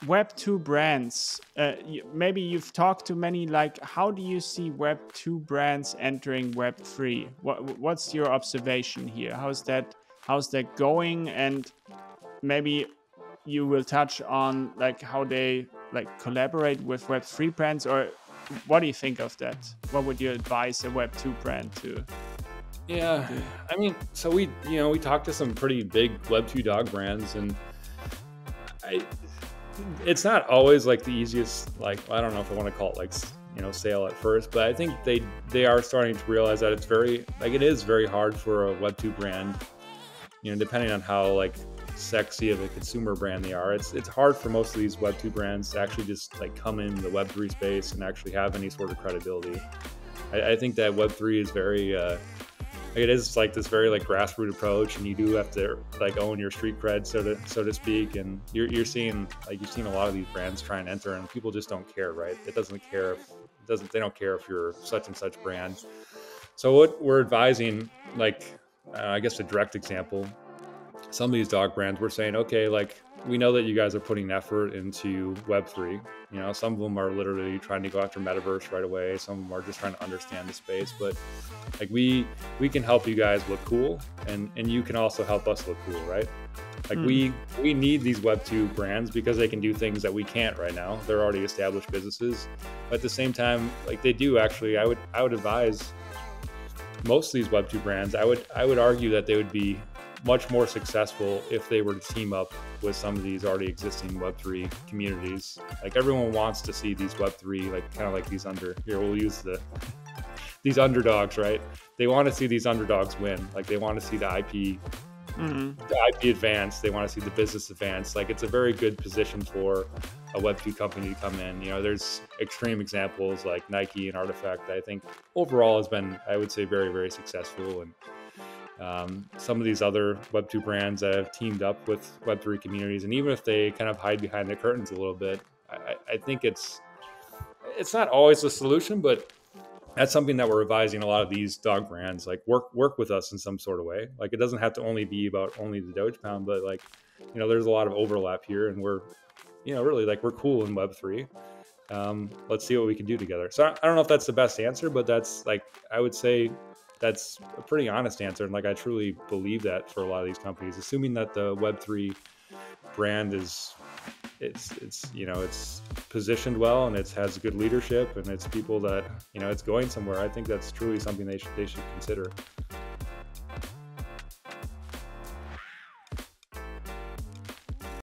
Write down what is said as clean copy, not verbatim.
Web2 brands, maybe you've talked to many, like, how do you see Web2 brands entering Web3? What's your observation here? How's that going? And maybe you will touch on like how they like collaborate with Web3 brands, or what do you think of that? What would you advise a Web2 brand to Yeah, do? I mean, so we talked to some pretty big Web2 dog brands, and I it's not always like the easiest, like, I don't know if I want to call it like, sale at first, but I think they are starting to realize that it is very hard for a Web2 brand, depending on how like sexy of a consumer brand they are. It's hard for most of these Web2 brands to actually just like come in the Web3 space and actually have any sort of credibility. I think that Web3 is very it is like this very like grassroots approach, and you do have to like own your street cred, so to speak. And you've seen a lot of these brands try and enter, and people just don't care, right? They don't care if you're such and such brand. So what we're advising, like, I guess a direct example, some of these dog brands, we're saying, okay, like, we know that you guys are putting effort into Web3. Some of them are literally trying to go after metaverse right away. Some of them are just trying to understand the space. But like we can help you guys look cool, and you can also help us look cool, right? Like we need these Web2 brands because they can do things that we can't right now. They're already established businesses. But at the same time, like they do actually, I would advise most of these Web2 brands, I would argue that they would be much more successful if they were to team up with some of these already existing Web3 communities. Like everyone wants to see these Web3, like kind of like we'll use these underdogs, right? They want to see these underdogs win. Like they want to see the IP, the IP advance. They want to see the business advance. Like it's a very good position for a Web2 company to come in. There's extreme examples like Nike and Artifact that I think overall has been, I would say, very, very successful. And some of these other Web2 brands that have teamed up with Web3 communities, and even if they kind of hide behind the curtains a little bit, I think it's not always the solution, but that's something that we're advising a lot of these dog brands, like work with us in some sort of way. Like it doesn't have to only be about only the Doge Pound, but like, there's a lot of overlap here, and we're, really like we're cool in Web3. Let's see what we can do together. So I don't know if that's the best answer, but that's like, I would say that's a pretty honest answer. And like, I truly believe that for a lot of these companies, assuming that the Web3 brand it's positioned well, and it has good leadership, and it's people that, it's going somewhere. I think that's truly something they should consider.